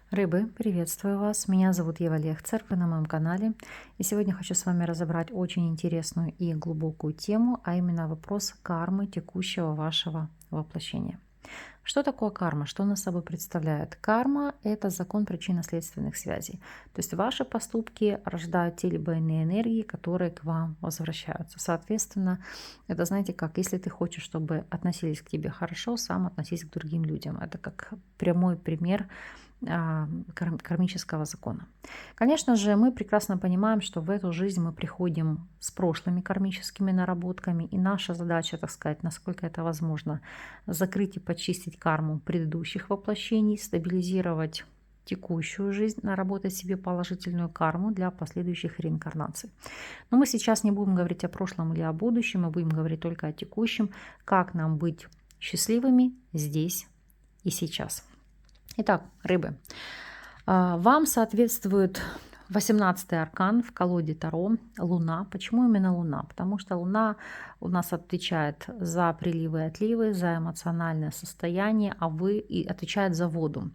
Рыбы, приветствую вас. Меня зовут Ева Лехцер, вы на моем канале. И сегодня хочу с вами разобрать очень интересную и глубокую тему, а именно вопрос кармы текущего вашего воплощения. Что такое карма? Что она собой представляет? Карма– это закон причинно-следственных связей. То есть ваши поступки рождают те либо иные энергии, которые к вам возвращаются. Соответственно, это знаете как, если ты хочешь, чтобы относились к тебе хорошо, сам относись к другим людям. Это как прямой пример кармического закона. Конечно же, мы прекрасно понимаем, что в эту жизнь мы приходим с прошлыми кармическими наработками, и наша задача, так сказать, насколько это возможно, закрыть и почистить карму предыдущих воплощений, стабилизировать текущую жизнь, наработать себе положительную карму для последующих реинкарнаций. Но мы сейчас не будем говорить о прошлом или о будущем, мы будем говорить только о текущем, как нам быть счастливыми здесь и сейчас. Итак, рыбы. Вам соответствует 18-й аркан в колоде Таро Луна. Почему именно Луна? Потому что Луна у нас отвечает за приливы и отливы, за эмоциональное состояние, а вы и отвечает за воду.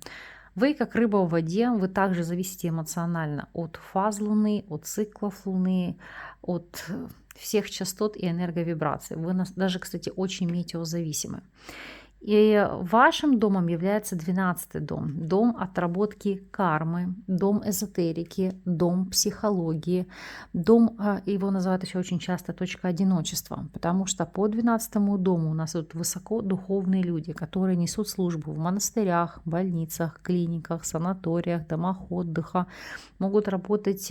Вы, как рыба в воде, вы также зависите эмоционально от фаз Луны, от циклов Луны, от всех частот и энерговибраций. Вы даже, кстати, очень метеозависимы. И вашим домом является 12-й дом. Дом отработки кармы, дом эзотерики, дом психологии, дом, его называют еще очень часто точка одиночества, потому что по 12-му дому у нас идут высокодуховные люди, которые несут службу в монастырях, больницах, клиниках, санаториях, домах отдыха, могут работать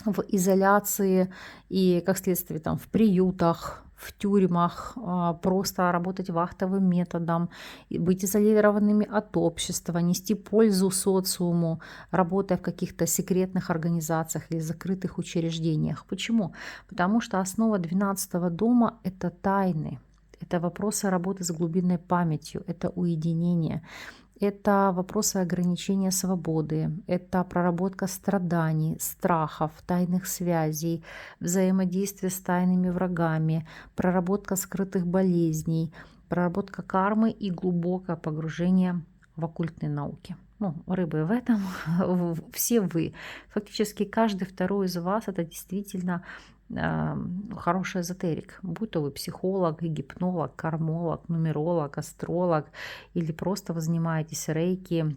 в изоляции и, как следствие, там, в приютах, в тюрьмах, просто работать вахтовым методом, быть изолированными от общества, нести пользу социуму, работая в каких-то секретных организациях или закрытых учреждениях. Почему? Потому что основа 12-го дома– это тайны, это вопросы работы с глубинной памятью, это уединение. Это вопросы ограничения свободы, это проработка страданий, страхов, тайных связей, взаимодействие с тайными врагами, проработка скрытых болезней, проработка кармы и глубокое погружение в оккультные науки. Ну, рыбы в этом все вы. Фактически каждый второй из вас это действительно хороший эзотерик, будь то вы психолог, гипнолог, кармолог, нумеролог, астролог, или просто вы занимаетесь рейки,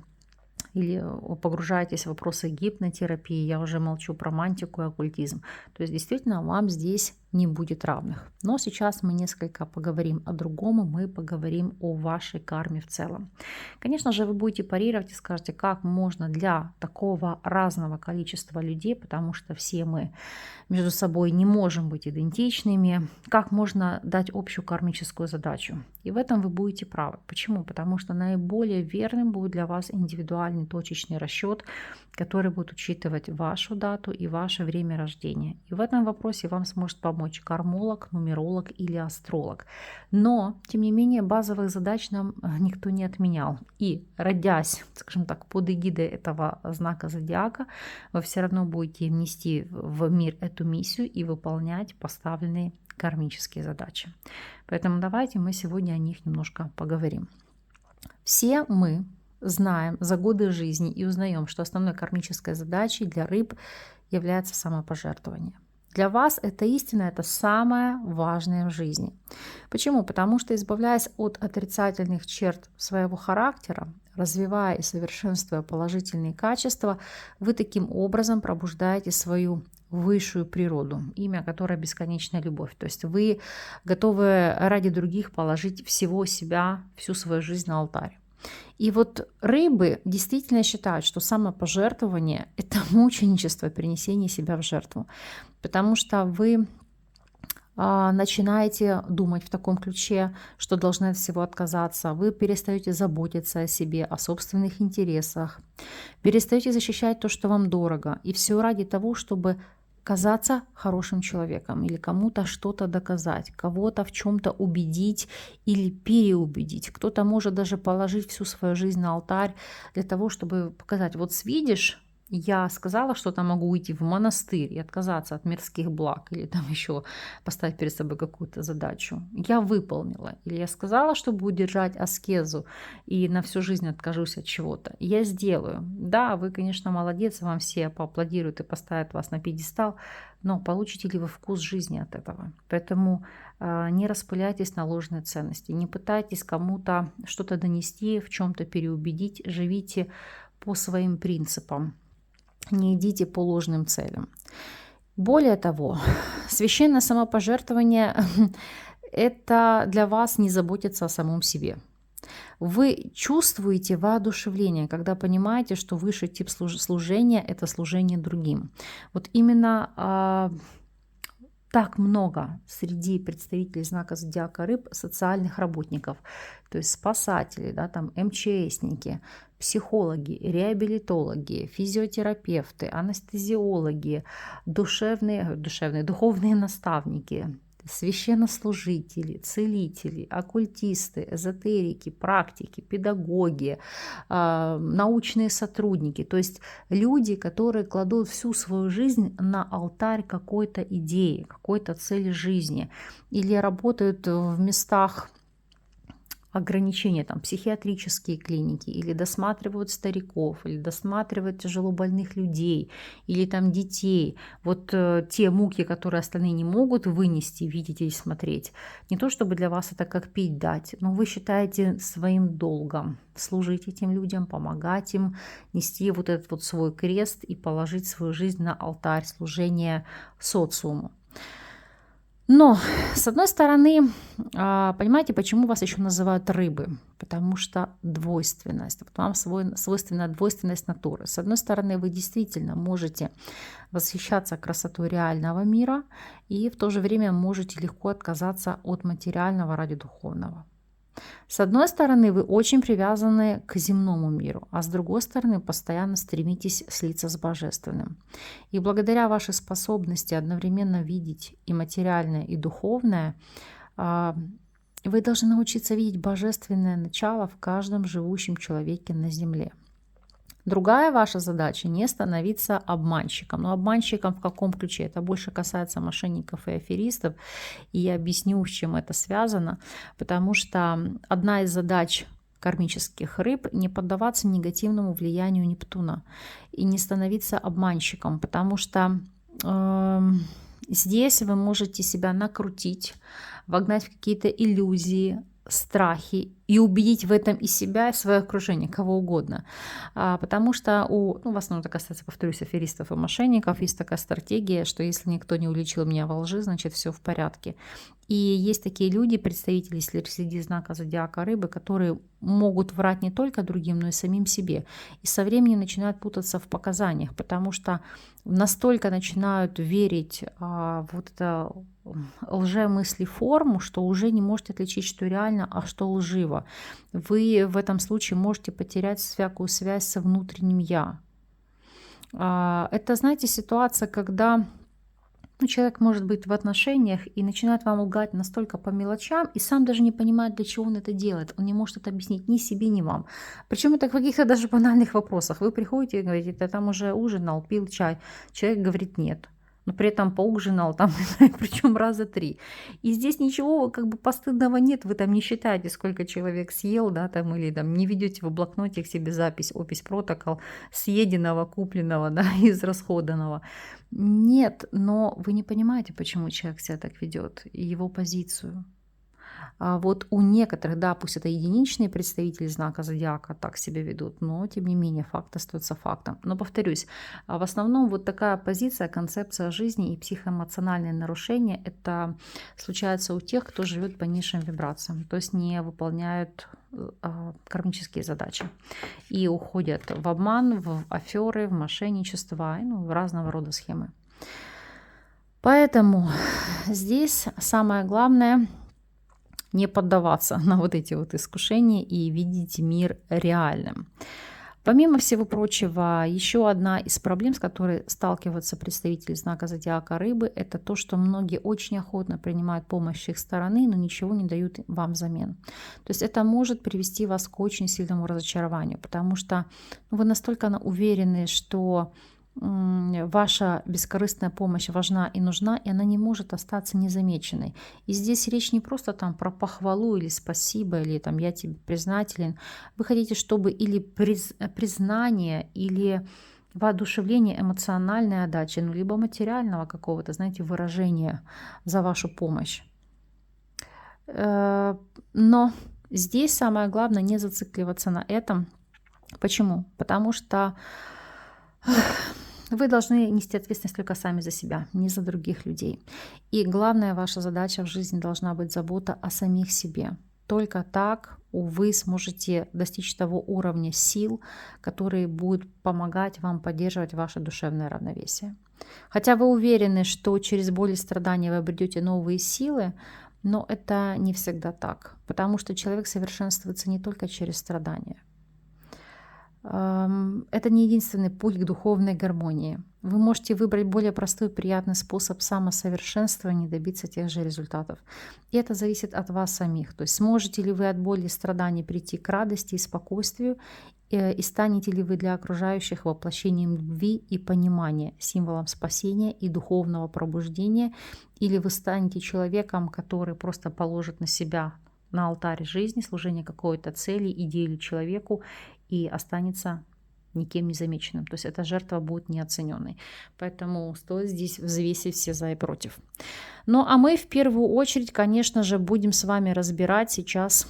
или погружаетесь в вопросы гипнотерапии, я уже молчу про мантику и оккультизм. То есть действительно вам здесь не будет равных. Но сейчас мы несколько поговорим о другом, мы поговорим о вашей карме в целом. Конечно же, вы будете парировать и скажете, как можно для такого разного количества людей, потому что все мы между собой не можем быть идентичными, как можно дать общую кармическую задачу. И в этом вы будете правы. Почему? Потому что наиболее верным будет для вас индивидуальный точечный расчет, который будет учитывать вашу дату и ваше время рождения. И в этом вопросе вам сможет помочь кармолог, нумеролог или астролог. Но, тем не менее, базовых задач нам никто не отменял. И родясь, скажем так, под эгидой этого знака зодиака, вы все равно будете нести в мир эту миссию и выполнять поставленные кармические задачи. Поэтому давайте мы сегодня о них немножко поговорим. Все мы знаем за годы жизни и узнаем, что основной кармической задачей для рыб является самопожертвование. Для вас эта истина, это самое важное в жизни. Почему? Потому что, избавляясь от отрицательных черт своего характера, развивая и совершенствуя положительные качества, вы таким образом пробуждаете свою высшую природу, имя которой бесконечная любовь. То есть вы готовы ради других положить всего себя, всю свою жизнь на алтарь. И вот рыбы действительно считают, что самопожертвование– это мученичество, принесение себя в жертву. Потому что вы начинаете думать в таком ключе, что должны от всего отказаться, вы перестаете заботиться о себе, о собственных интересах, перестаете защищать то, что вам дорого. И все ради того, чтобы казаться хорошим человеком или кому-то что-то доказать, кого-то в чем-то убедить или переубедить. Кто-то может даже положить всю свою жизнь на алтарь для того, чтобы показать, вот видишь, я сказала, что там могу уйти в монастырь и отказаться от мирских благ, или там еще поставить перед собой какую-то задачу. Я выполнила. Или я сказала, что буду держать аскезу и на всю жизнь откажусь от чего-то. Я сделаю. Да, вы, конечно, молодец, вам все поаплодируют и поставят вас на пьедестал, но получите ли вы вкус жизни от этого? Поэтому не распыляйтесь на ложные ценности, не пытайтесь кому-то что-то донести, в чем-то переубедить, живите по своим принципам. Не идите по ложным целям. Более того, священное самопожертвование – это для вас не заботиться о самом себе. Вы чувствуете воодушевление, когда понимаете, что высший тип служения – это служение другим. Вот именно так много среди представителей знака зодиака Рыб социальных работников, то есть спасатели, да, там МЧСники, психологи, реабилитологи, физиотерапевты, анестезиологи, духовные наставники, священнослужители, целители, оккультисты, эзотерики, практики, педагоги, научные сотрудники, то есть люди, которые кладут всю свою жизнь на алтарь какой-то идеи, какой-то цели жизни, или работают в местах ограничения, там, психиатрические клиники, или досматривают стариков, или досматривают тяжелобольных людей, или там детей. Вот те муки, которые остальные не могут вынести, видеть или смотреть. Не то чтобы для вас это как пить дать, но вы считаете своим долгом служить этим людям, помогать им, нести вот этот вот свой крест и положить свою жизнь на алтарь служения социуму. Но, с одной стороны, понимаете, почему вас еще называют рыбы? Потому что двойственность. Вот вам свойственна двойственность натуры. С одной стороны, вы действительно можете восхищаться красотой реального мира и в то же время можете легко отказаться от материального ради духовного. С одной стороны, вы очень привязаны к земному миру, а с другой стороны, постоянно стремитесь слиться с божественным. И благодаря вашей способности одновременно видеть и материальное, и духовное, вы должны научиться видеть божественное начало в каждом живущем человеке на земле. Другая ваша задача – не становиться обманщиком. Но обманщиком в каком ключе? Это больше касается мошенников и аферистов. И я объясню, с чем это связано. Потому что одна из задач кармических рыб – не поддаваться негативному влиянию Нептуна и не становиться обманщиком. Потому что здесь вы можете себя накрутить, вогнать в какие-то иллюзии, страхи и убедить в этом и себя, и свое окружение, кого угодно. Потому что в основном это касается, повторюсь, аферистов и мошенников, есть такая стратегия, что если никто не уличил меня во лжи, значит все в порядке. И есть такие люди, представители среди знака зодиака Рыбы, которые могут врать не только другим, но и самим себе. И со временем начинают путаться в показаниях, потому что настолько начинают верить вот это лжемыслеформу, что уже не можете отличить, что реально, а что лживо. Вы в этом случае можете потерять всякую связь со внутренним «я». Это, знаете, ситуация, когда человек может быть в отношениях и начинает вам лгать настолько по мелочам, и сам даже не понимает, для чего он это делает. Он не может это объяснить ни себе, ни вам. Причем это в каких-то даже банальных вопросах. Вы приходите и говорите: ты там уже ужинал, пил чай. Человек говорит: нет. Но при этом поужинал там, причем раза 3. И здесь ничего как бы постыдного нет, вы там не считаете, сколько человек съел, да, там, или там не ведете в блокноте к себе запись, опись, протокол съеденного, купленного, да, израсходованного. Нет, но вы не понимаете, почему человек себя так ведет, и его позицию. А вот у некоторых, да, пусть это единичные представители знака зодиака так себя ведут, но тем не менее факт остается фактом. Но повторюсь, в основном вот такая позиция, концепция жизни и психоэмоциональные нарушения, это случается у тех, кто живет по низшим вибрациям, то есть не выполняют кармические задачи и уходят в обман, в аферы, в мошенничество, в разного рода схемы. Поэтому здесь самое главное — не поддаваться на вот эти вот искушения и видеть мир реальным. Помимо всего прочего, еще одна из проблем, с которой сталкиваются представители знака зодиака Рыбы, это то, что многие очень охотно принимают помощь с их стороны, но ничего не дают вам взамен. То есть это может привести вас к очень сильному разочарованию, потому что вы настолько уверены, что ваша бескорыстная помощь важна и нужна, и она не может остаться незамеченной. И здесь речь не просто там про похвалу или спасибо, или там я тебе признателен. Вы хотите, чтобы или признание, или воодушевление эмоциональной отдачи, ну, либо материального какого-то, знаете, выражения за вашу помощь. Но здесь самое главное не зацикливаться на этом. Почему? Потому что вы должны нести ответственность только сами за себя, не за других людей. И главная ваша задача в жизни должна быть забота о самих себе. Только так вы сможете достичь того уровня сил, который будет помогать вам поддерживать ваше душевное равновесие. Хотя вы уверены, что через боль и страдания вы обретете новые силы, но это не всегда так, потому что человек совершенствуется не только через страдания. Это не единственный путь к духовной гармонии. Вы можете выбрать более простой и приятный способ самосовершенствования и добиться тех же результатов. И это зависит от вас самих. То есть сможете ли вы от боли и страданий прийти к радости и спокойствию, и станете ли вы для окружающих воплощением любви и понимания, символом спасения и духовного пробуждения, или вы станете человеком, который просто положит на себя на алтарь жизни, служение какой-то цели, идеи или человеку, и останется никем не замеченным. То есть эта жертва будет неоцененной. Поэтому стоит здесь взвесить все за и против. Ну а мы в первую очередь, конечно же, будем с вами разбирать сейчас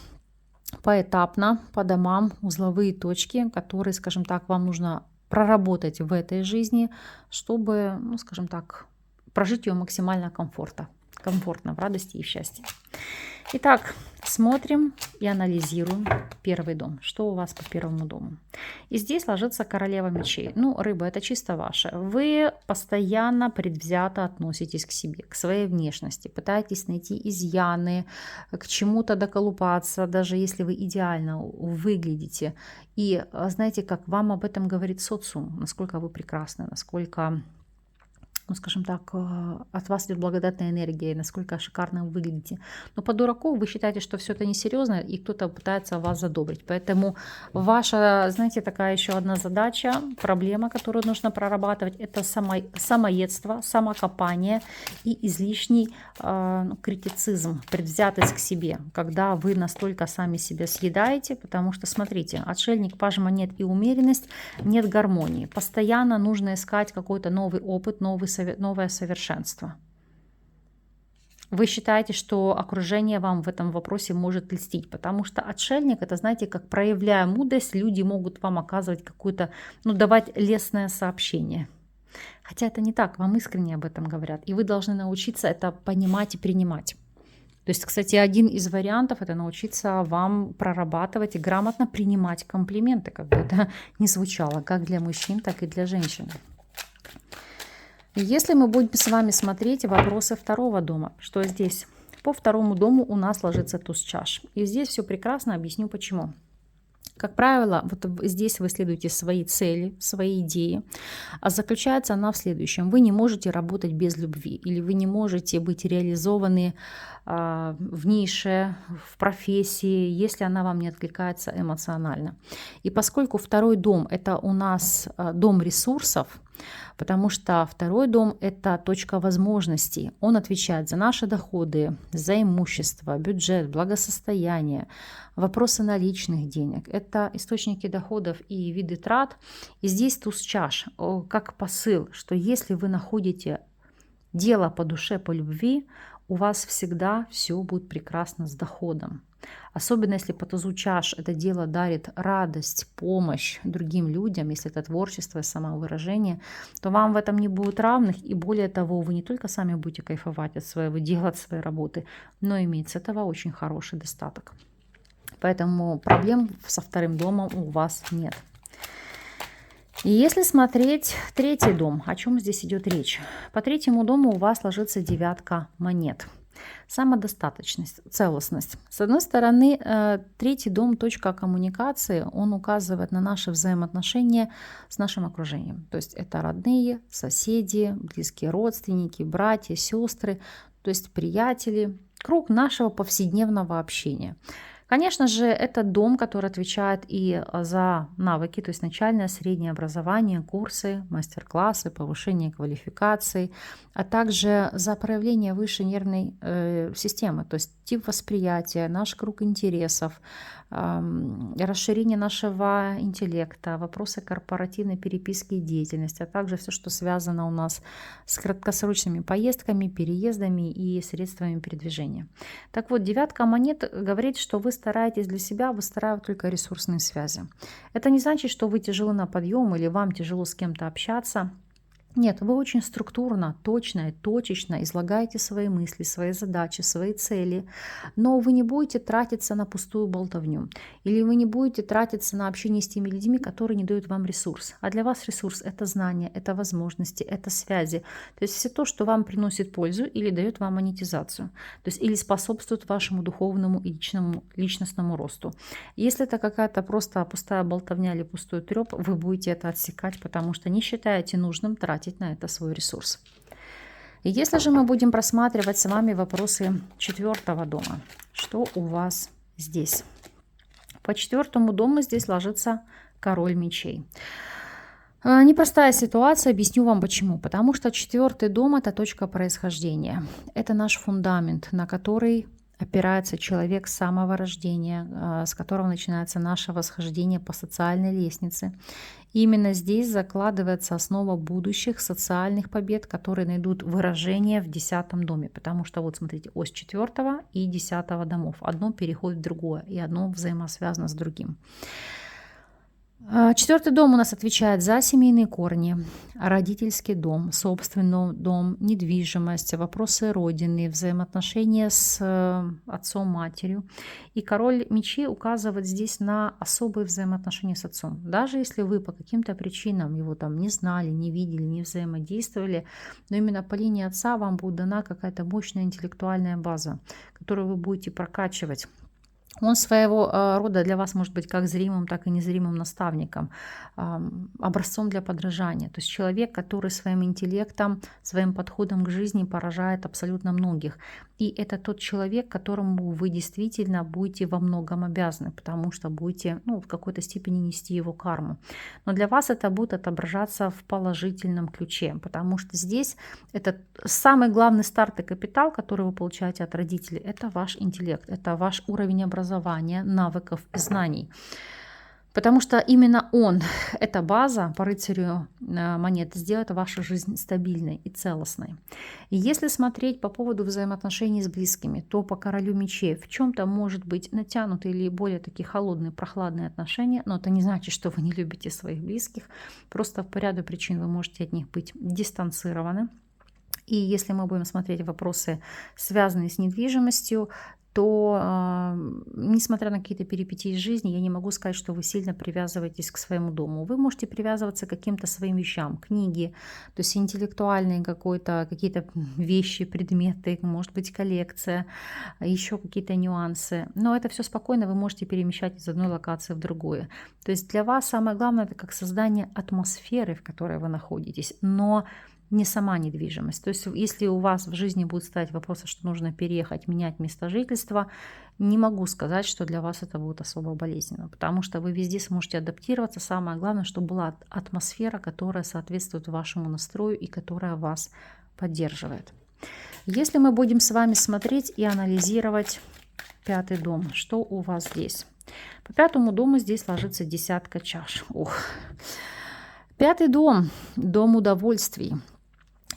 поэтапно, по домам, узловые точки, которые, скажем так, вам нужно проработать в этой жизни, чтобы, ну, скажем так, прожить ее максимально комфортно в радости и в счастье. Итак, смотрим и анализируем первый дом. Что у вас по первому дому? И здесь ложится королева мечей. Ну, Рыба, это чисто ваше. Вы постоянно предвзято относитесь к себе, к своей внешности. Пытаетесь найти изъяны, к чему-то доколупаться, даже если вы идеально выглядите. И знаете, как вам об этом говорит социум, насколько вы прекрасны, насколько, ну, скажем так, от вас идет благодатная энергия, насколько шикарно вы выглядите. Но по дураку вы считаете, что все это несерьезно, и кто-то пытается вас задобрить. Поэтому ваша, знаете, такая еще одна задача, проблема, которую нужно прорабатывать, это самоедство, самокопание и излишний критицизм, предвзятость к себе, когда вы настолько сами себя съедаете, потому что, смотрите, отшельник, паж монет и умеренность, нет гармонии. Постоянно нужно искать какой-то новый опыт, новое совершенство. Вы считаете, что окружение вам в этом вопросе может льстить, потому что отшельник, это, знаете, как проявляя мудрость, люди могут вам оказывать какое-то, ну, давать лестное сообщение. Хотя это не так, вам искренне об этом говорят, и вы должны научиться это понимать и принимать. То есть, кстати, один из вариантов — это научиться вам прорабатывать и грамотно принимать комплименты, как бы это ни звучало, как для мужчин, так и для женщин. Если мы будем с вами смотреть вопросы второго дома, что здесь? По второму дому у нас ложится туз чаш. И здесь все прекрасно, объясню почему. Как правило, вот здесь вы следуете свои цели, свои идеи, а заключается она в следующем. Вы не можете работать без любви, или вы не можете быть реализованы в нише, в профессии, если она вам не откликается эмоционально. И поскольку второй дом — это у нас дом ресурсов, потому что второй дом — это точка возможностей. Он отвечает за наши доходы, за имущество, бюджет, благосостояние, вопросы наличных денег. Это источники доходов и виды трат. И здесь туз чаш как посыл, что если вы находите дело по душе, по любви, у вас всегда все будет прекрасно с доходом. Особенно если по тузу чаш это дело дарит радость, помощь другим людям, если это творчество и самовыражение, то вам в этом не будет равных. И более того, вы не только сами будете кайфовать от своего дела, от своей работы, но иметь с этого очень хороший достаток. Поэтому проблем со вторым домом у вас нет. И если смотреть третий дом, о чем здесь идет речь? По третьему дому у вас ложится девятка монет. Самодостаточность, целостность. С одной стороны, третий дом, точка коммуникации, он указывает на наши взаимоотношения с нашим окружением. То есть это родные, соседи, близкие родственники, братья, сестры, то есть приятели, круг нашего повседневного общения. Конечно же, это дом, который отвечает и за навыки, то есть начальное, среднее образование, курсы, мастер-классы, повышение квалификации, а также за проявление высшей нервной системы, то есть тип восприятия, наш круг интересов, расширение нашего интеллекта, вопросы корпоративной переписки и деятельности, а также все, что связано у нас с краткосрочными поездками, переездами и средствами передвижения. Так вот, девятка монет говорит, что вы стараетесь для себя выстраивать только ресурсные связи. Это не значит, что вы тяжелы на подъем или вам тяжело с кем-то общаться. Нет, вы очень структурно, точно и точечно излагаете свои мысли, свои задачи, свои цели, но вы не будете тратиться на пустую болтовню, или вы не будете тратиться на общение с теми людьми, которые не дают вам ресурс. А для вас ресурс – это знания, это возможности, это связи, то есть все то, что вам приносит пользу или дает вам монетизацию, то есть или способствует вашему духовному и личностному росту. Если это какая-то просто пустая болтовня или пустой треп, вы будете это отсекать, потому что не считаете нужным тратить на это свой ресурс. И если же мы будем просматривать с вами вопросы 4-го дома, что у вас здесь? По 4-му дому здесь ложится король мечей. Непростая ситуация, объясню вам почему. Потому что 4-й дом – это точка происхождения. Это наш фундамент, на который опирается человек с самого рождения, с которого начинается наше восхождение по социальной лестнице. И именно здесь закладывается основа будущих социальных побед, которые найдут выражение в 10-м доме. Потому что вот смотрите, ось 4-го и 10-го домов. Одно переходит в другое, и одно взаимосвязано с другим. 4-й дом у нас отвечает за семейные корни, родительский дом, собственный дом, недвижимость, вопросы родины, взаимоотношения с отцом, матерью. И король мечей указывает здесь на особые взаимоотношения с отцом. Даже если вы по каким-то причинам его там не знали, не видели, не взаимодействовали, но именно по линии отца вам будет дана какая-то мощная интеллектуальная база, которую вы будете прокачивать. Он своего рода для вас может быть как зримым, так и незримым наставником, образцом для подражания. То есть человек, который своим интеллектом, своим подходом к жизни поражает абсолютно многих. И это тот человек, которому вы действительно будете во многом обязаны, потому что будете в какой-то степени нести его карму. Но для вас это будет отображаться в положительном ключе, потому что здесь это самый главный старт и капитал, который вы получаете от родителей, это ваш интеллект, это ваш уровень образования, навыков и знаний. Потому что именно он, эта база по рыцарю монет, сделает вашу жизнь стабильной и целостной. И если смотреть по поводу взаимоотношений с близкими, то по королю мечей в чем-то может быть натянутые или более такие холодные, прохладные отношения, но это не значит, что вы не любите своих близких. Просто по ряду причин вы можете от них быть дистанцированы. И если мы будем смотреть вопросы, связанные с недвижимостью, то, несмотря на какие-то перипетии жизни, я не могу сказать, что вы сильно привязываетесь к своему дому. Вы можете привязываться к каким-то своим вещам, книги, то есть интеллектуальные какие-то вещи, предметы, может быть, коллекция, еще какие-то нюансы. Но это все спокойно, вы можете перемещать из одной локации в другую. То есть для вас самое главное – это как создание атмосферы, в которой вы находитесь, но не сама недвижимость. То есть если у вас в жизни будут стоять вопросы, что нужно переехать, менять место жительства, не могу сказать, что для вас это будет особо болезненно, потому что вы везде сможете адаптироваться. Самое главное, чтобы была атмосфера, которая соответствует вашему настрою и которая вас поддерживает. Если мы будем с вами смотреть и анализировать 5-й дом, что у вас здесь? По 5-му дому здесь ложится 10 чаш. 5-й дом, дом удовольствий.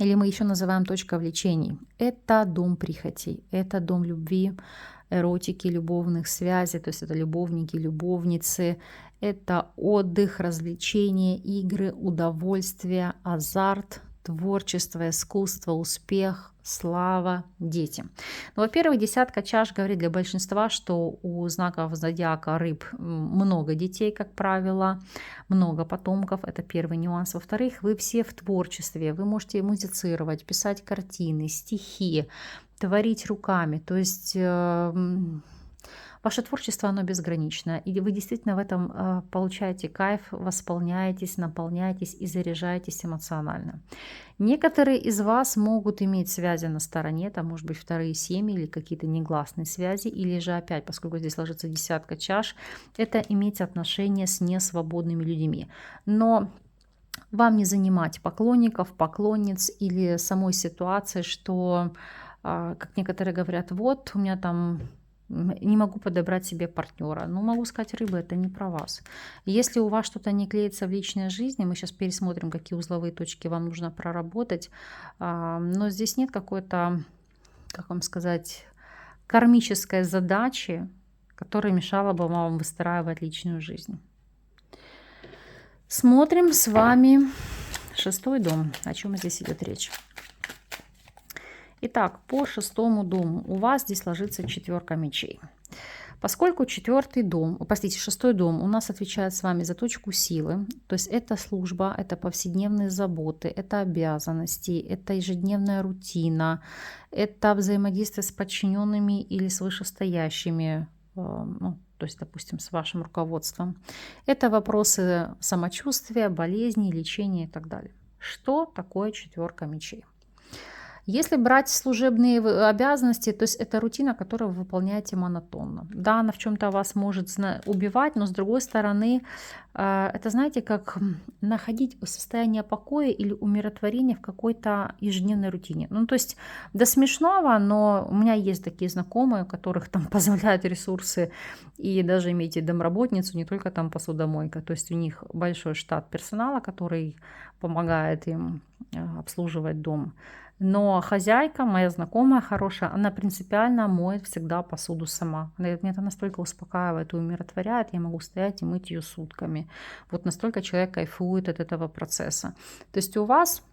Или мы еще называем точка влечений. Это дом прихотей, это дом любви, эротики, любовных связей, то есть это любовники, любовницы, это отдых, развлечения, игры, удовольствие, азарт, творчество, искусство, успех, слава, дети. Во-первых, 10 чаш говорит для большинства, что у знаков зодиака рыб много детей, как правило, много потомков, это первый нюанс. Во-вторых, вы все в творчестве, вы можете музицировать, писать картины, стихи, творить руками. То есть ваше творчество, оно безграничное. И вы действительно в этом получаете кайф, восполняетесь, наполняетесь и заряжаетесь эмоционально. Некоторые из вас могут иметь связи на стороне, там, может быть, вторые семьи или какие-то негласные связи, или же опять, поскольку здесь ложится десятка чаш, это иметь отношения с несвободными людьми. Но вам не занимать поклонников, поклонниц или самой ситуации, что, как некоторые говорят, вот у меня там не могу подобрать себе партнера. Ну, могу сказать, рыба, это не про вас. Если у вас что-то не клеится в личной жизни, мы сейчас пересмотрим, какие узловые точки вам нужно проработать, но здесь нет какой-то, как вам сказать, кармической задачи, которая мешала бы вам выстраивать личную жизнь. Смотрим с вами 6-й дом. О чем здесь идет речь? Итак, по 6-му дому у вас здесь ложится 4 мечей. Поскольку 4-й дом, простите, 6-й дом у нас отвечает с вами за точку силы, то есть это служба, это повседневные заботы, это обязанности, это ежедневная рутина, это взаимодействие с подчиненными или с вышестоящими, ну, то есть, допустим, с вашим руководством. Это вопросы самочувствия, болезней, лечения и так далее. Что такое 4 мечей? Если брать служебные обязанности, то есть это рутина, которую вы выполняете монотонно. Да, она в чем-то вас может убивать, но с другой стороны, это, знаете, как находить состояние покоя или умиротворения в какой-то ежедневной рутине. Ну, то есть до смешного, но у меня есть такие знакомые, у которых там позволяют ресурсы и даже иметь и домработницу, не только там посудомойка. То есть у них большой штат персонала, который помогает им обслуживать дом. Но хозяйка, моя знакомая хорошая, она принципиально моет всегда посуду сама. Меня это настолько успокаивает и умиротворяет, я могу стоять и мыть ее сутками. Вот настолько человек кайфует от этого процесса. То есть у вас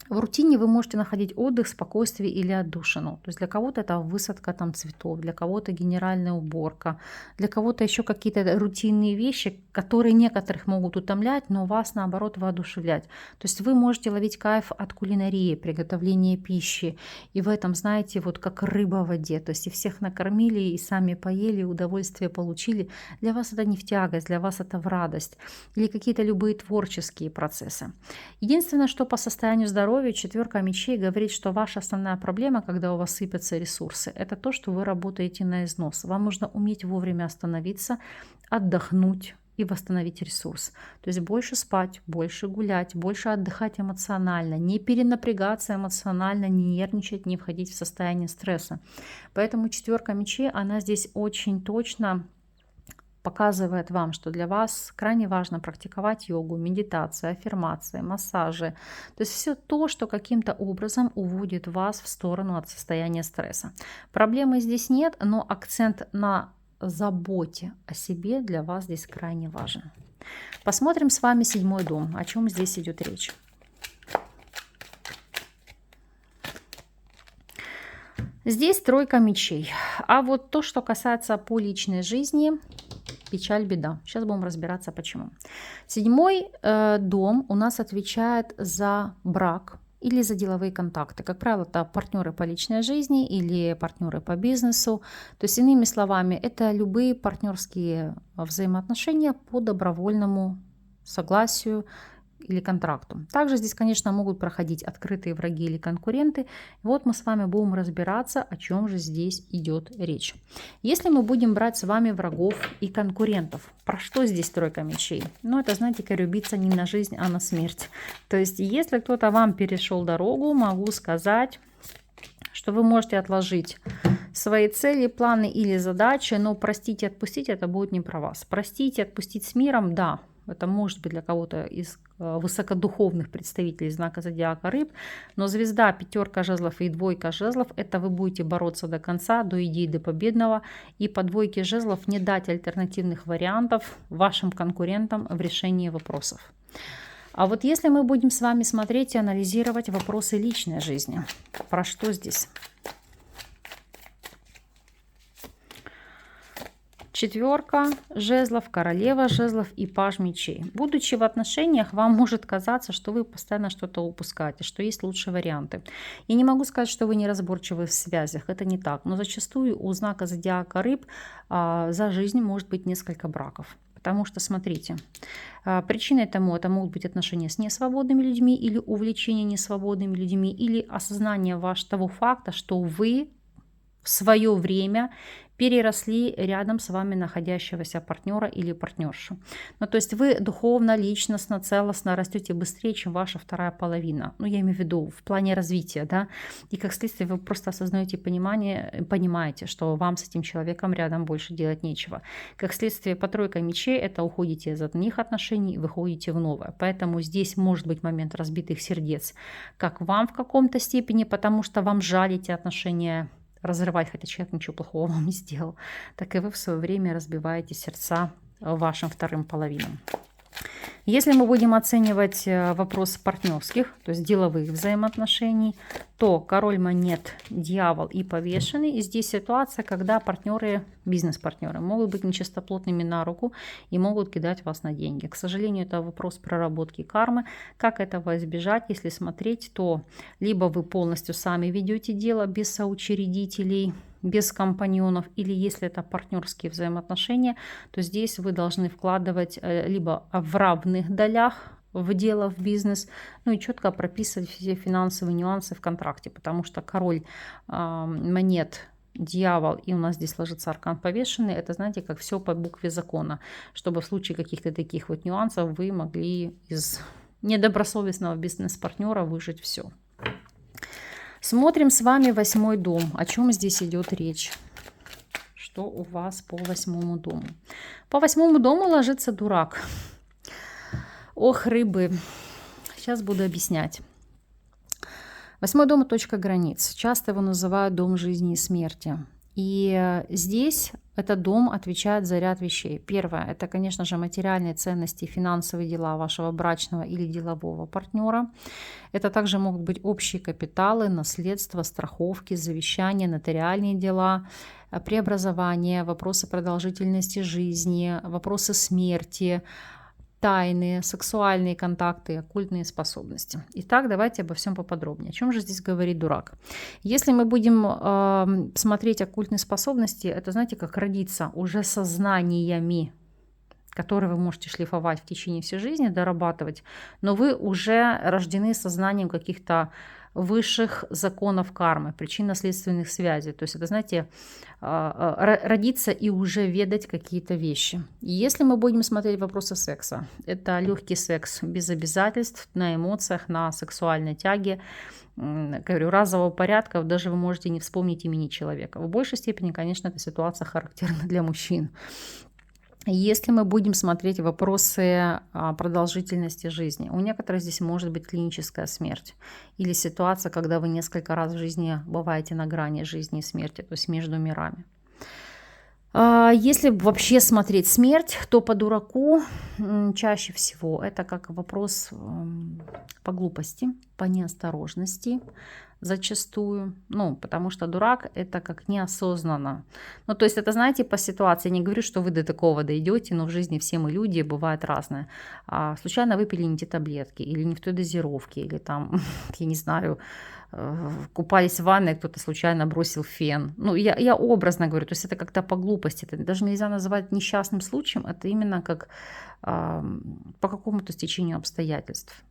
в рутине вы можете находить отдых, спокойствие или отдушину. То есть для кого-то это высадка там цветов, для кого-то генеральная уборка, для кого-то еще какие-то рутинные вещи, которые некоторых могут утомлять, но вас наоборот воодушевлять. То есть вы можете ловить кайф от кулинарии, приготовления пищи. И в этом, знаете, вот как рыба в воде. То есть и всех накормили, и сами поели, удовольствие получили. Для вас это не в тягость, для вас это в радость. Или какие-то любые творческие процессы. Единственное, что по состоянию здоровья 4 мечей говорит, что ваша основная проблема, когда у вас сыпятся ресурсы, это то, что вы работаете на износ. Вам нужно уметь вовремя остановиться, отдохнуть и восстановить ресурс. То есть больше спать, больше гулять, больше отдыхать эмоционально, не перенапрягаться эмоционально, не нервничать, не входить в состояние стресса. Поэтому 4 мечей, она здесь очень точно показывает вам, что для вас крайне важно практиковать йогу, медитацию, аффирмации, массажи. То есть все то, что каким-то образом уводит вас в сторону от состояния стресса. Проблемы здесь нет, но акцент на заботе о себе для вас здесь крайне важен. Посмотрим с вами 7-й дом. О чем здесь идет речь? Здесь 3 мечей. А вот то, что касается по личной жизни, печаль, беда. Сейчас будем разбираться, почему. 7-й дом у нас отвечает за брак или за деловые контакты. Как правило, это партнеры по личной жизни или партнеры по бизнесу. То есть, иными словами, это любые партнерские взаимоотношения по добровольному согласию или контракту. Также здесь, конечно, могут проходить открытые враги или конкуренты. Вот мы с вами будем разбираться, о чем же здесь идет речь. Если мы будем брать с вами врагов и конкурентов, про что здесь 3 мечей? Ну, это, знаете, корюбиться не на жизнь, а на смерть. То есть, если кто-то вам перешел дорогу, могу сказать, что вы можете отложить свои цели, планы или задачи, но простить и отпустить это будет не про вас. Простить и отпустить с миром, да, это может быть для кого-то из высокодуховных представителей знака зодиака рыб, но звезда, 5 жезлов и 2 жезлов, это вы будете бороться до конца, до идеи, до победного, и по 2 жезлов не дать альтернативных вариантов вашим конкурентам в решении вопросов. А вот если мы будем с вами смотреть и анализировать вопросы личной жизни, про что здесь? четверка жезлов, королева жезлов и паж мечей. Будучи в отношениях, вам может казаться, что вы постоянно что-то упускаете, что есть лучшие варианты. Я не могу сказать, что вы неразборчивы в связях, это не так. Но зачастую у знака зодиака рыб за жизнь может быть несколько браков. Потому что, смотрите, причиной тому это могут быть отношения с несвободными людьми или увлечение несвободными людьми, или осознание того факта, что вы в свое время переросли рядом с вами находящегося партнера или партнершу. Ну, то есть вы духовно, личностно, целостно растете быстрее, чем ваша вторая половина. Ну, я имею в виду в плане развития, да. И как следствие вы просто осознаете понимаете, что вам с этим человеком рядом больше делать нечего. Как следствие по тройке мечей это уходите из одних отношений и выходите в новое. Поэтому здесь может быть момент разбитых сердец, как вам в каком-то степени, потому что вам жаль эти отношения разрывать, хотя человек ничего плохого вам не сделал, так и вы в свое время разбиваете сердца вашим вторым половинам. Если мы будем оценивать вопрос партнерских, то есть деловых взаимоотношений, то король монет, дьявол и повешенный. И здесь ситуация, когда партнеры, бизнес-партнеры могут быть нечистоплотными на руку и могут кидать вас на деньги. К сожалению, это вопрос проработки кармы. Как этого избежать? Если смотреть, то либо вы полностью сами ведете дело без соучредителей, без компаньонов, или если это партнерские взаимоотношения, то здесь вы должны вкладывать либо в равных долях в дело, в бизнес, ну и четко прописывать все финансовые нюансы в контракте, потому что король монет, дьявол, и у нас здесь ложится аркан повешенный, это, знаете, как все по букве закона, чтобы в случае каких-то таких вот нюансов вы могли из недобросовестного бизнес-партнера выжить все. Смотрим с вами 8-й дом. О чем здесь идет речь? Что у вас по 8-му дому? По 8-му дому ложится дурак. Ох, рыбы. Сейчас буду объяснять. 8-й дом – точка границ. Часто его называют дом жизни и смерти. И здесь этот дом отвечает за ряд вещей. Первое – это, конечно же, материальные ценности, финансовые дела вашего брачного или делового партнера. Это также могут быть общие капиталы, наследство, страховки, завещания, нотариальные дела, преобразования, вопросы продолжительности жизни, вопросы смерти, тайные, сексуальные контакты, оккультные способности. Итак, давайте обо всем поподробнее. О чем же здесь говорит дурак? Если мы будем смотреть оккультные способности, это, знаете, как родиться уже сознаниями, которые вы можете шлифовать в течение всей жизни, дорабатывать, но вы уже рождены сознанием каких-то высших законов кармы, причинно-следственных связей. То есть это, знаете, родиться и уже ведать какие-то вещи. И если мы будем смотреть вопросы секса, это легкий секс без обязательств, на эмоциях, на сексуальной тяге, говорю, разового порядка, даже вы можете не вспомнить имени человека. В большей степени, конечно, эта ситуация характерна для мужчин. Если мы будем смотреть вопросы продолжительности жизни, у некоторых здесь может быть клиническая смерть или ситуация, когда вы несколько раз в жизни бываете на грани жизни и смерти, то есть между мирами. Если вообще смотреть смерть, то по дураку чаще всего это как вопрос по глупости, по неосторожности, зачастую, ну, потому что дурак это как неосознанно. Ну, то есть это, знаете, по ситуации, я не говорю, что вы до такого дойдете, но в жизни все мы люди, бывает разное. Случайно выпили не те таблетки, или не в той дозировке, или там, я не знаю, купались в ванной, кто-то случайно бросил фен. Ну, я образно говорю, то есть это как-то по глупости, это даже нельзя называть несчастным случаем, это именно как по какому-то стечению обстоятельств.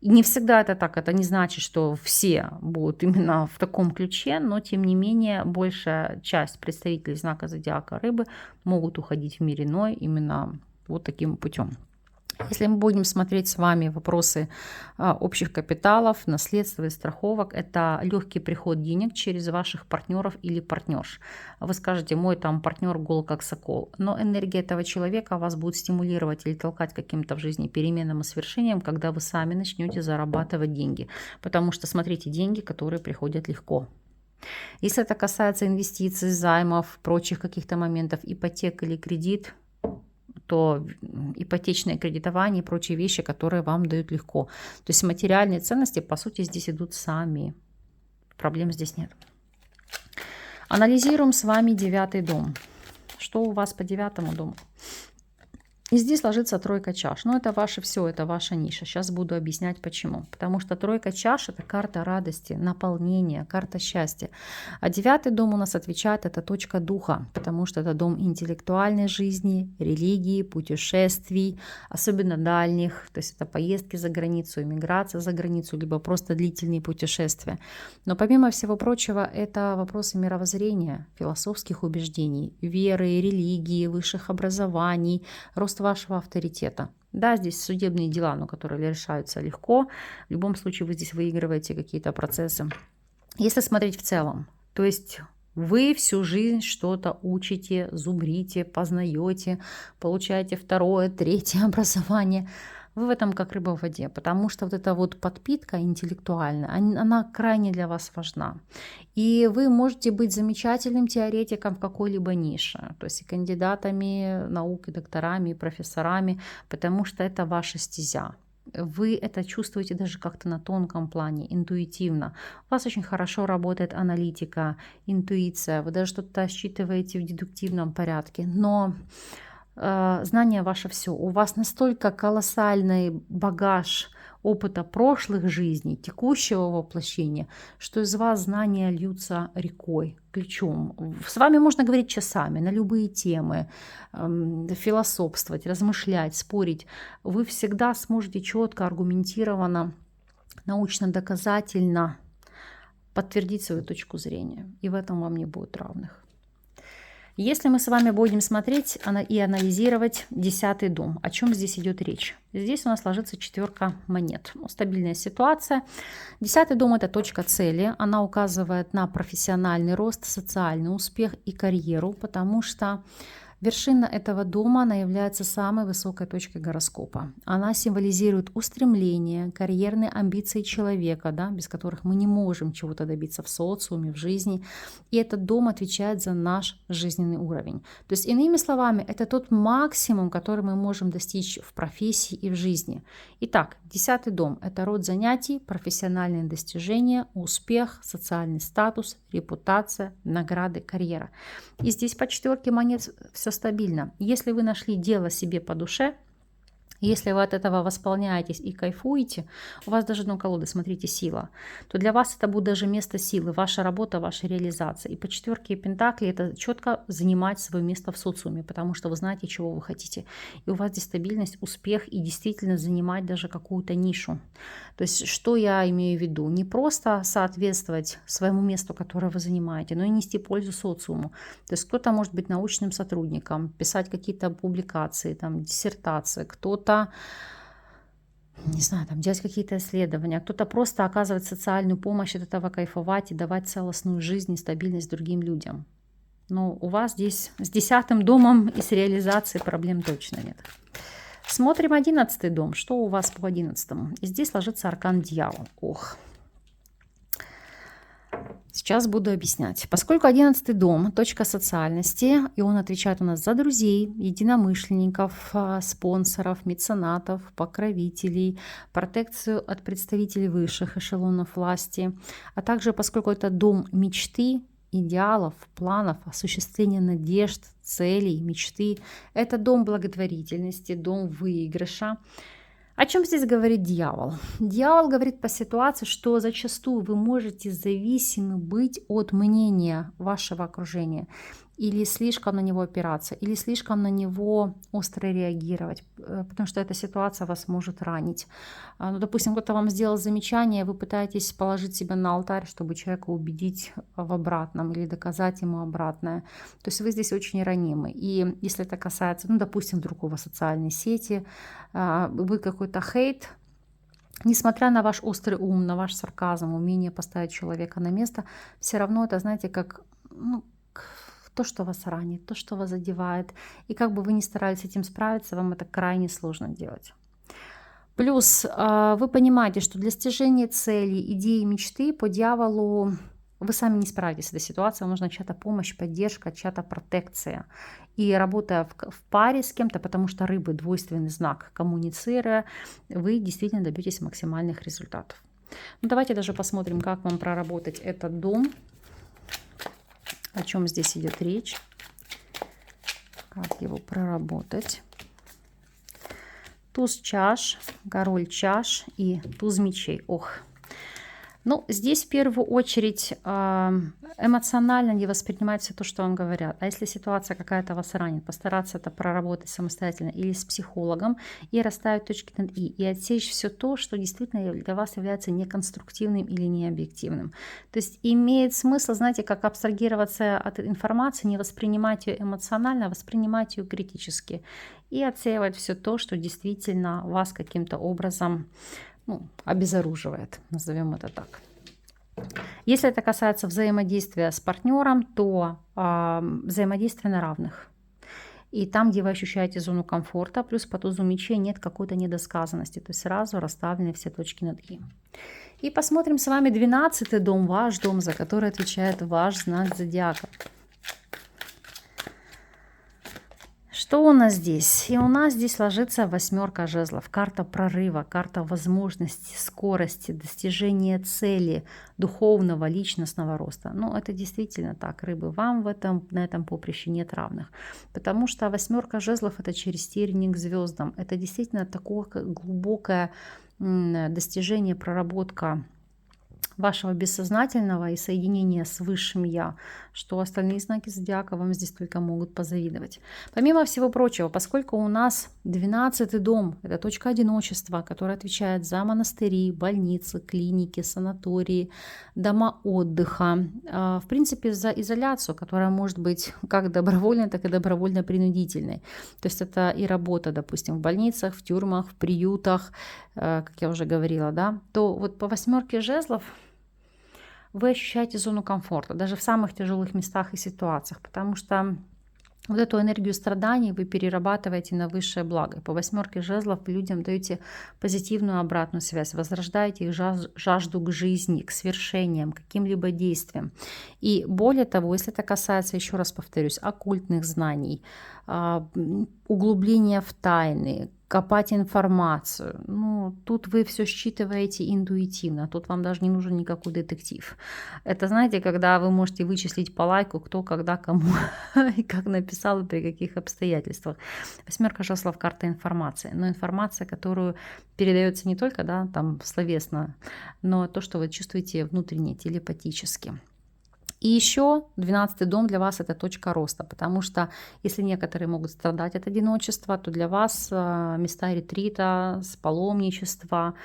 И не всегда это так, это не значит, что все будут именно в таком ключе, но тем не менее большая часть представителей знака зодиака рыбы могут уходить в мир иной именно вот таким путем. Если мы будем смотреть с вами вопросы общих капиталов, наследства и страховок, это легкий приход денег через ваших партнеров или партнерш. Вы скажете, мой там партнер гол как сокол, но энергия этого человека вас будет стимулировать или толкать каким-то в жизни переменам и свершениям, когда вы сами начнете зарабатывать деньги. Потому что смотрите, деньги, которые приходят легко. Если это касается инвестиций, займов, прочих каких-то моментов, ипотек или кредит, то ипотечное кредитование и прочие вещи, которые вам дают легко. То есть материальные ценности, по сути, здесь идут сами. Проблем здесь нет. Анализируем с вами 9-й дом. Что у вас по 9-му дому? И здесь ложится тройка чаш. Но это ваше все, это ваша ниша. Сейчас буду объяснять почему. Потому что тройка чаш — это карта радости, наполнения, карта счастья. А 9-й дом у нас отвечает, это точка духа, потому что это дом интеллектуальной жизни, религии, путешествий, особенно дальних. То есть это поездки за границу, эмиграция за границу, либо просто длительные путешествия. Но помимо всего прочего, это вопросы мировоззрения, философских убеждений, веры, религии, высших образований, рост вашего авторитета. Да, здесь судебные дела, но которые решаются легко. В любом случае вы здесь выигрываете какие-то процессы. Если смотреть в целом, то есть вы всю жизнь что-то учите, зубрите, познаете, получаете 2-е, 3-е образование. Вы в этом как рыба в воде, потому что вот эта вот подпитка интеллектуальная, она крайне для вас важна. И вы можете быть замечательным теоретиком в какой-либо нише, то есть и кандидатами наук, и докторами, и профессорами, потому что это ваша стезя. Вы это чувствуете даже как-то на тонком плане, интуитивно. У вас очень хорошо работает аналитика, интуиция, вы даже что-то считываете в дедуктивном порядке, но знание ваше все. У вас настолько колоссальный багаж опыта прошлых жизней, текущего воплощения, что из вас знания льются рекой, ключом. С вами можно говорить часами на любые темы, философствовать, размышлять, спорить. Вы всегда сможете четко, аргументированно, научно-доказательно подтвердить свою точку зрения. И в этом вам не будет равных. Если мы с вами будем смотреть и анализировать 10-й дом, о чем здесь идет речь? Здесь у нас ложится 4 монет. Стабильная ситуация. 10-й дом — это точка цели. Она указывает на профессиональный рост, социальный успех и карьеру, потому что вершина этого дома, она является самой высокой точкой гороскопа. Она символизирует устремление, карьерные амбиции человека, да, без которых мы не можем чего-то добиться в социуме, в жизни. И этот дом отвечает за наш жизненный уровень. То есть, иными словами, это тот максимум, который мы можем достичь в профессии и в жизни. Итак, 10-й дом — это род занятий, профессиональные достижения, успех, социальный статус, репутация, награды, карьера. И здесь по 4 монет все стабильно. Если вы нашли дело себе по душе, если вы от этого восполняетесь и кайфуете, у вас даже на колоды, смотрите, сила, то для вас это будет даже место силы, ваша работа, ваша реализация. И по 4 пентаклей это четко занимать свое место в социуме, потому что вы знаете, чего вы хотите. И у вас здесь стабильность, успех и действительно занимать даже какую-то нишу. То есть что я имею в виду? Не просто соответствовать своему месту, которое вы занимаете, но и нести пользу социуму. То есть кто-то может быть научным сотрудником, писать какие-то публикации, там, диссертации, кто-то, не знаю, там, делать какие-то исследования, кто-то просто оказывать социальную помощь, от этого кайфовать и давать целостную жизнь и стабильность другим людям. Но у вас здесь с 10-м домом и с реализацией проблем точно нет. Смотрим 11-й дом. Что у вас по 11-му? И здесь ложится аркан дьявол. Ох. Сейчас буду объяснять. Поскольку 11-й дом — точка социальности, и он отвечает у нас за друзей, единомышленников, спонсоров, меценатов, покровителей, протекцию от представителей высших эшелонов власти, а также поскольку это дом мечты, идеалов, планов, осуществления надежд, целей, мечты. Это дом благотворительности, дом выигрыша. О чем здесь говорит дьявол? Дьявол говорит по ситуации, что зачастую вы можете зависимы быть от мнения вашего окружения, или слишком на него опираться, или слишком на него остро реагировать, потому что эта ситуация вас может ранить. Ну, допустим, кто-то вам сделал замечание, вы пытаетесь положить себя на алтарь, чтобы человека убедить в обратном или доказать ему обратное. То есть вы здесь очень ранимы. И если это касается, ну, допустим, вдруг у вас социальной сети, вы какой-то хейт, несмотря на ваш острый ум, на ваш сарказм, умение поставить человека на место, все равно это, знаете, как... то, что вас ранит, то, что вас задевает. И как бы вы ни старались с этим справиться, вам это крайне сложно делать. Плюс вы понимаете, что для достижения цели, идеи, мечты по дьяволу вы сами не справитесь с этой ситуацией. Вам нужна чья-то помощь, поддержка, чья-то протекция. И работая в паре с кем-то, потому что рыбы — двойственный знак, коммуницируя, вы действительно добьетесь максимальных результатов. Ну, давайте даже посмотрим, как вам проработать этот дом. О чем здесь идет речь? Как его проработать? Туз чаш, король чаш и туз мечей. Ох. Ну, здесь в первую очередь эмоционально не воспринимать все то, что вам говорят. А если ситуация какая-то вас ранит, постараться это проработать самостоятельно или с психологом и расставить точки над «и» отсечь все то, что действительно для вас является неконструктивным или необъективным. То есть имеет смысл, знаете, как абстрагироваться от информации, не воспринимать ее эмоционально, а воспринимать ее критически и отсеивать все то, что действительно вас каким-то образом обезоруживает, назовем это так. Если это касается взаимодействия с партнером, то взаимодействие на равных. И там, где вы ощущаете зону комфорта, плюс по тузу мечей нет какой-то недосказанности, то есть сразу расставлены все точки над «и». И посмотрим с вами 12-й дом, ваш дом, за который отвечает ваш знак зодиака. Что у нас здесь? И у нас здесь ложится 8 жезлов. Карта прорыва, карта возможности, скорости, достижения цели, духовного, личностного роста. Ну, это действительно так, рыбы. Вам на этом поприще нет равных. Потому что 8 жезлов — это через тернии к звездам. Это действительно такое глубокое достижение, проработка вашего бессознательного и соединения с высшим Я, что остальные знаки зодиака вам здесь только могут позавидовать. Помимо всего прочего, поскольку у нас 12-й дом, это точка одиночества, которая отвечает за монастыри, больницы, клиники, санатории, дома отдыха, в принципе, за изоляцию, которая может быть как добровольной, так и добровольно-принудительной. То есть это и работа, допустим, в больницах, в тюрьмах, в приютах, как я уже говорила, да, то вот по 8 жезлов вы ощущаете зону комфорта, даже в самых тяжелых местах и ситуациях, потому что вот эту энергию страданий вы перерабатываете на высшее благо. По 8 жезлов вы людям даете позитивную обратную связь, возрождаете их жажду к жизни, к свершениям, к каким-либо действиям. И более того, если это касается, еще раз повторюсь, оккультных знаний, углубления в тайны, копать информацию. Ну, тут вы все считываете интуитивно, тут вам даже не нужен никакой детектив. Это, знаете, когда вы можете вычислить по лайку, кто, когда, кому и как написал, и при каких обстоятельствах. 8 жезлов — карта информации, но информация, которую передается не только, да, там, словесно, но то, что вы чувствуете внутренне, телепатически. И еще 12-й дом для вас — это точка роста, потому что если некоторые могут страдать от одиночества, то для вас места ретрита, паломничества,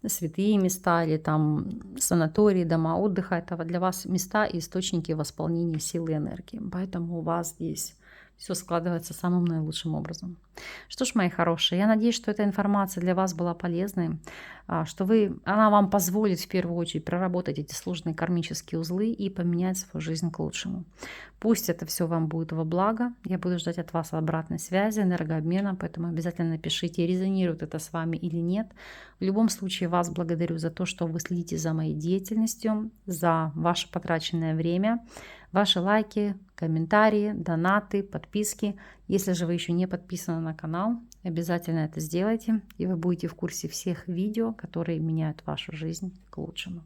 святые места или там санатории, дома отдыха — это для вас места и источники восполнения силы и энергии. Поэтому у вас здесь все складывается самым наилучшим образом. Что ж, мои хорошие, я надеюсь, что эта информация для вас была полезной, что она вам позволит в первую очередь проработать эти сложные кармические узлы и поменять свою жизнь к лучшему. Пусть это все вам будет во благо. Я буду ждать от вас обратной связи, энергообмена, поэтому обязательно напишите, резонирует это с вами или нет. В любом случае, вас благодарю за то, что вы следите за моей деятельностью, за ваше потраченное время, ваши лайки, комментарии, донаты, подписки. Если же вы еще не подписаны на канал, обязательно это сделайте, и вы будете в курсе всех видео, которые меняют вашу жизнь к лучшему.